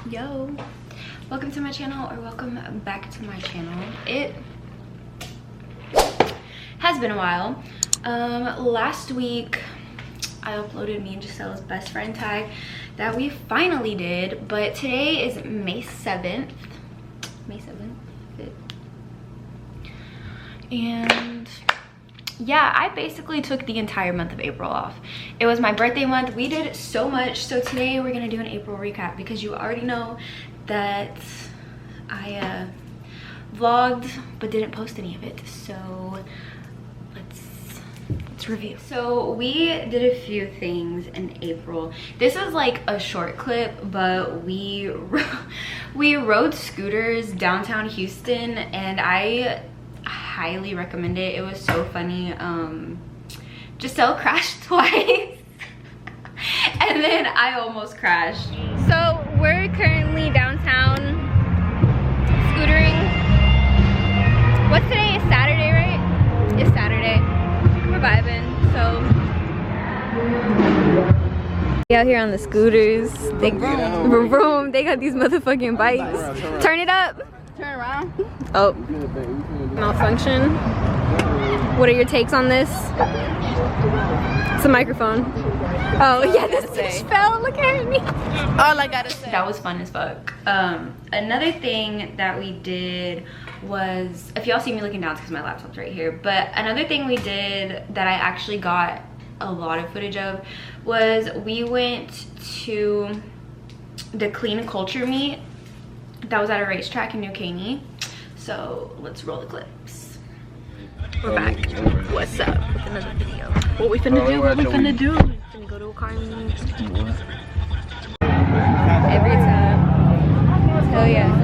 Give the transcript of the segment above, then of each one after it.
Yo, welcome to my channel, or welcome back to my channel. It has been a while. Last week I uploaded me and Giselle's best friend tag that we finally did, but today is May 7th. And yeah, I basically took the entire month of April off. It was my birthday month. We did so much. So today we're gonna do an April recap because you already know that I vlogged but didn't post any of it. So let's review. So we did a few things in April. This was like a short clip, but we rode scooters downtown Houston, and I highly recommend it. It was so funny. Giselle crashed twice and then I almost crashed. So we're currently downtown scootering. What's today? It's Saturday, right? It's Saturday. We're vibing. So out here on the scooters. They vroom. They got these motherfucking bikes. Turn it up. Turn around. Oh, malfunction. What are your takes on this? It's a microphone. Oh yeah, this bitch fell. Look at me. All I gotta say. That was fun as fuck. Another thing that we did was, if y'all see me looking down, it's because my laptop's right here. But another thing we did that I actually got a lot of footage of was we went to the Clean Culture meet that was at a racetrack in New Caney. So let's roll the clips. We're back. What's up with another video? What we finna do? What we finna do? Finna go to a car meet. Every time. Hell yeah.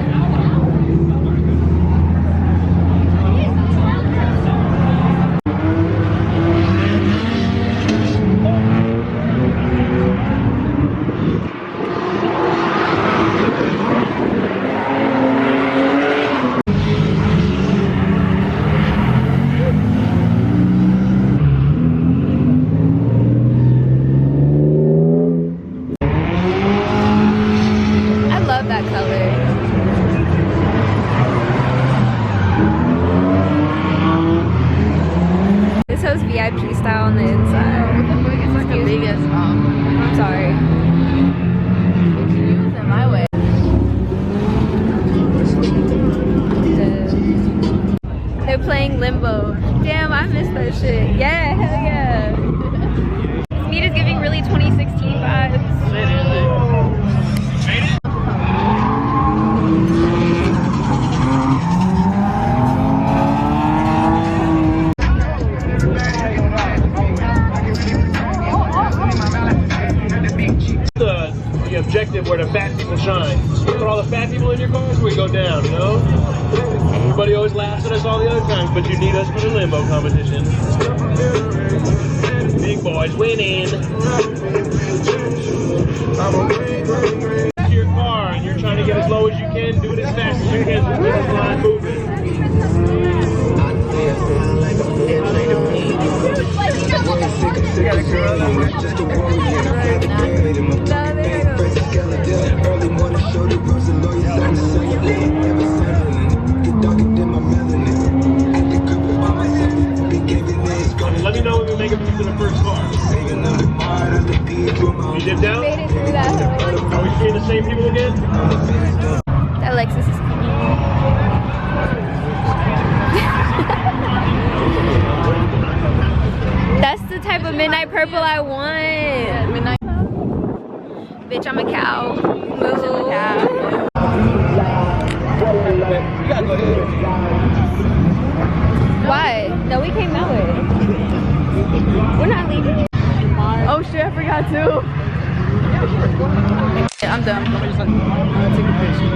VIP style on the inside. It's like a big ass I'm sorry. You was in my way. They're playing Limbo. Damn, I missed that shit. Yeah, hell yeah. This meet is giving really 2016 vibes. The objective where the fat people shine. Put all the fat people in your cars, we go down, you know? Everybody always laughs at us all the other times, but you need us for the limbo competition. Big boys winning. To your car and you're trying to get as low as you can, do it as fast as you can so this line moving. Let me know when we make it to the first car. You dip down? Made it through that. Are we seeing the same people again? That Lexus is cool. That's the type of midnight purple I want. Yeah, midnight. Bitch, I'm a cow. Moo. Why? No, we came that way. We're not leaving. Oh shit, I forgot too. Yeah, I'm done. I'm take a picture.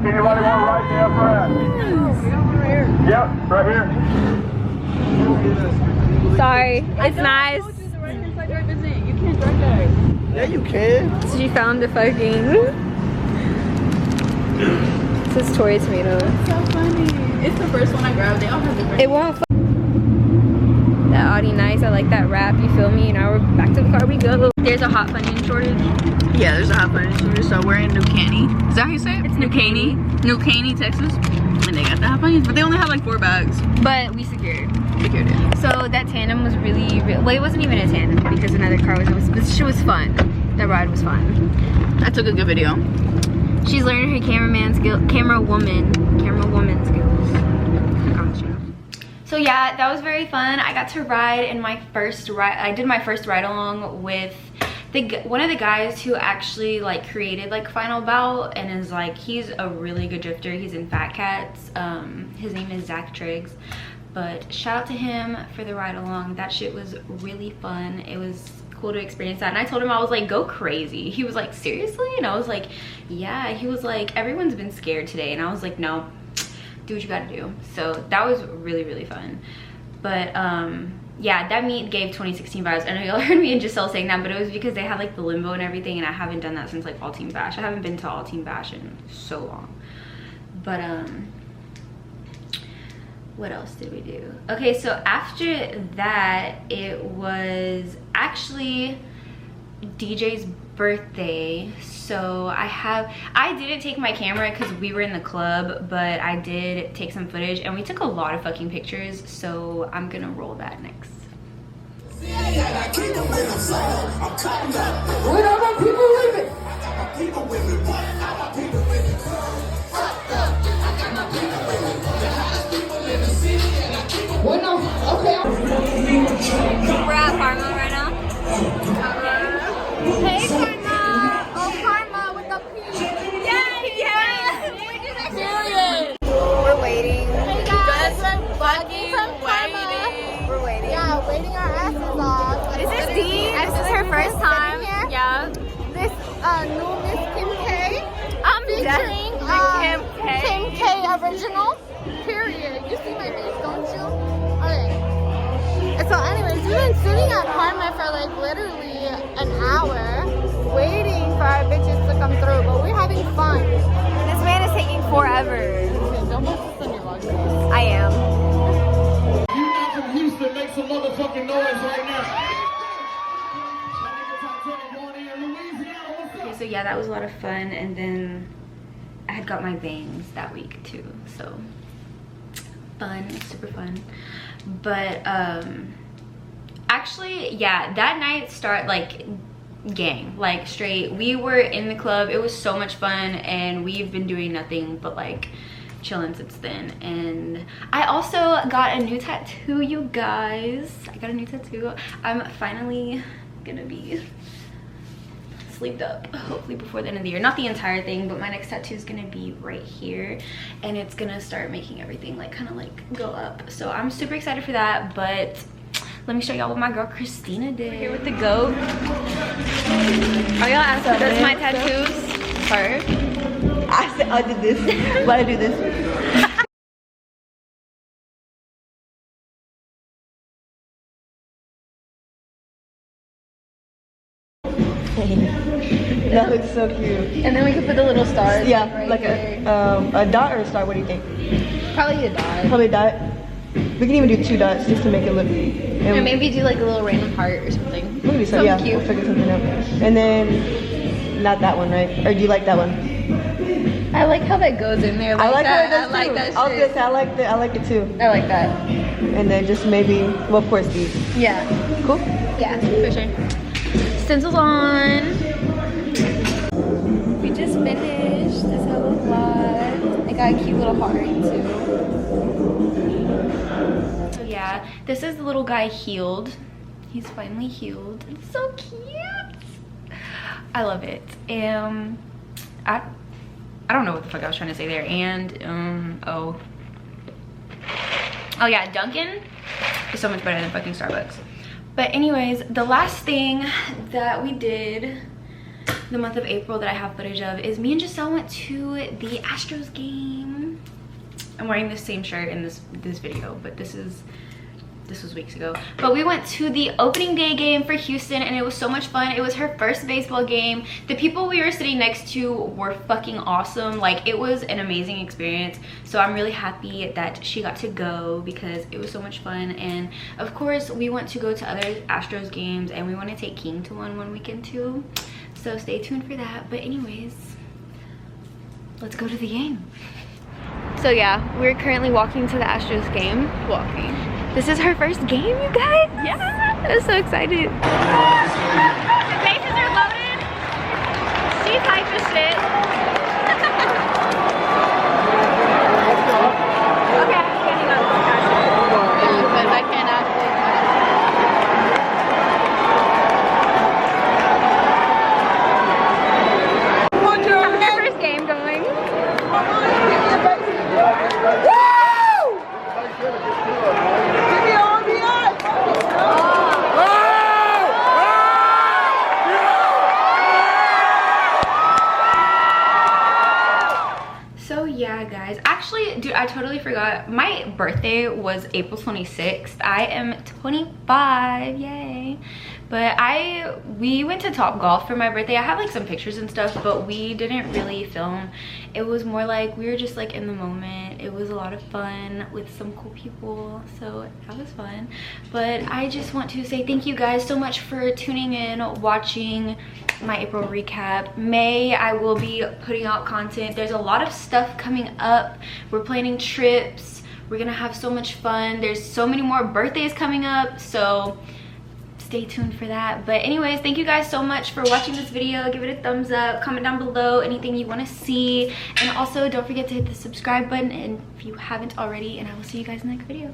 Anybody want to ride the apparatus? Yep, right here. Sorry, it's nice. You can't drive there. Yeah, you can. So she found the fucking. This is Tori tomato. It's so funny. It's the first one I grabbed. They all have different. It won't. That Audi nice. I like that wrap. You feel me? Now we're back to the car we go. There's a hot Funyun shortage. Yeah, there's a hot button shortage. So we're in New Caney. Is that how you say it? It's New Caney. New Caney, Texas. And they got the hot buttons, but they only have like 4 bags. But we secured. Secured it. So that tandem was really, well, it wasn't even a tandem because another car was. This shit was fun. That ride was fun. I took a good video. She's learning her cameraman skill, camera woman skills. Gotcha. So yeah, that was very fun. I got to ride in my first ride. I did my first ride along with one of the guys who actually like created like Final Bout and is like, he's a really good drifter. He's in Fat Cats. His name is Zach Triggs. But shout out to him for the ride along. That shit was really fun. It was cool to experience that. And I told him, I was like, go crazy. He was like, seriously? And I was like, yeah. He was like, everyone's been scared today. And I was like, no, do what you gotta do. So that was really, really fun. But yeah, that meet gave 2016 vibes. I know y'all heard me and Gisselle saying that, but it was because they had like the limbo and everything, and I haven't done that since like All Team Bash. I haven't been to All Team Bash in so long. But what else did we do? Okay, so after that, it was actually DJ's birthday. So I didn't take my camera because we were in the club, but I did take some footage and we took a lot of fucking pictures. So I'm gonna roll that next. We're at Karma right now. Hey Karma! Oh Karma with the P! Yeah! We're waiting. Hey guys, we're fucking from Karma. We're waiting. Yeah, waiting our asses off. This is Dee. This is her first time. Here. Yeah. This new Miss Kim K. I'm Featuring Kim Kim K original. Period. You see my face, don't you? Okay. So anyways, we've been sitting at Karma for like literally an hour waiting for our bitches to come through, but we're having fun. This man is taking forever. Don't post this on your vlog, please. I am. You not from Houston, make some motherfucking noise right now. Okay, so yeah, that was a lot of fun, and then I had got my bangs that week too, so fun, super fun. But actually, yeah, that night like gang, like straight. We were in the club. It was so much fun, and we've been doing nothing but like chilling since then. And I also got a new tattoo, you guys. I got a new tattoo. I'm finally gonna be sleeved up hopefully before the end of the year. Not the entire thing, but my next tattoo is gonna be right here, and it's gonna start making everything like kind of like go up. So I'm super excited for that. But let me show y'all what my girl Christina did. We're here with the goat. Are y'all asking, does my tattoos hurt? I said I did this, but I do this. That looks so cute. And then we could put the little stars. Yeah, right like here. a dot or a star. What do you think? Probably a dot. Probably a dot. We can even do 2 dots just to make it look. Or maybe do like a little random heart or something. Maybe so. Something Yeah, cute. we'll figure something out. And then not that one, right? Or do you like that one? I like how that goes in there. Like I like that. how it does I like too. that shit. I was gonna say I like it too. I like that. And then just maybe, well, of course these. Yeah. Cool. Yeah, for sure. Stencils on. We just finished this whole vlog. I got a cute little heart too. So yeah, this is the little guy healed. He's finally healed. It's so cute. I love it. I don't know what the fuck I was trying to say there. And oh yeah, Dunkin' is so much better than fucking Starbucks. But anyways, the last thing that we did the month of April that I have footage of is me and Giselle went to the Astros game. I'm wearing the same shirt in this video, but this was weeks ago. But we went to the opening day game for Houston and it was so much fun. It was her first baseball game. The people we were sitting next to were fucking awesome. Like, it was an amazing experience. So I'm really happy that she got to go because it was so much fun. And of course we want to go to other Astros games and we want to take King to one weekend too. So stay tuned for that. But anyways, let's go to the game. So yeah, we're currently walking to the Astros game. Walking. This is her first game, you guys? Yeah! I'm so excited. The bases are loaded. She's hype as shit. Okay, I'm getting on the passion. Because I can't actually. How's your first game going? So yeah guys, actually dude, I totally forgot my birthday was April 26th. I am 25, yay. But we went to Top Golf for my birthday. I have like some pictures and stuff, but we didn't really film. It was more like we were just like in the moment. It was a lot of fun with some cool people, so that was fun. But I just want to say thank you guys so much for tuning in, watching my April recap. May, I will be putting out content. There's a lot of stuff coming up. We're planning trips. We're gonna have so much fun. There's so many more birthdays coming up, so stay tuned for that. But anyways, thank you guys so much for watching this video. Give it a thumbs up, comment down below anything you want to see, and also don't forget to hit the subscribe button if you haven't already, and I will see you guys in the next video.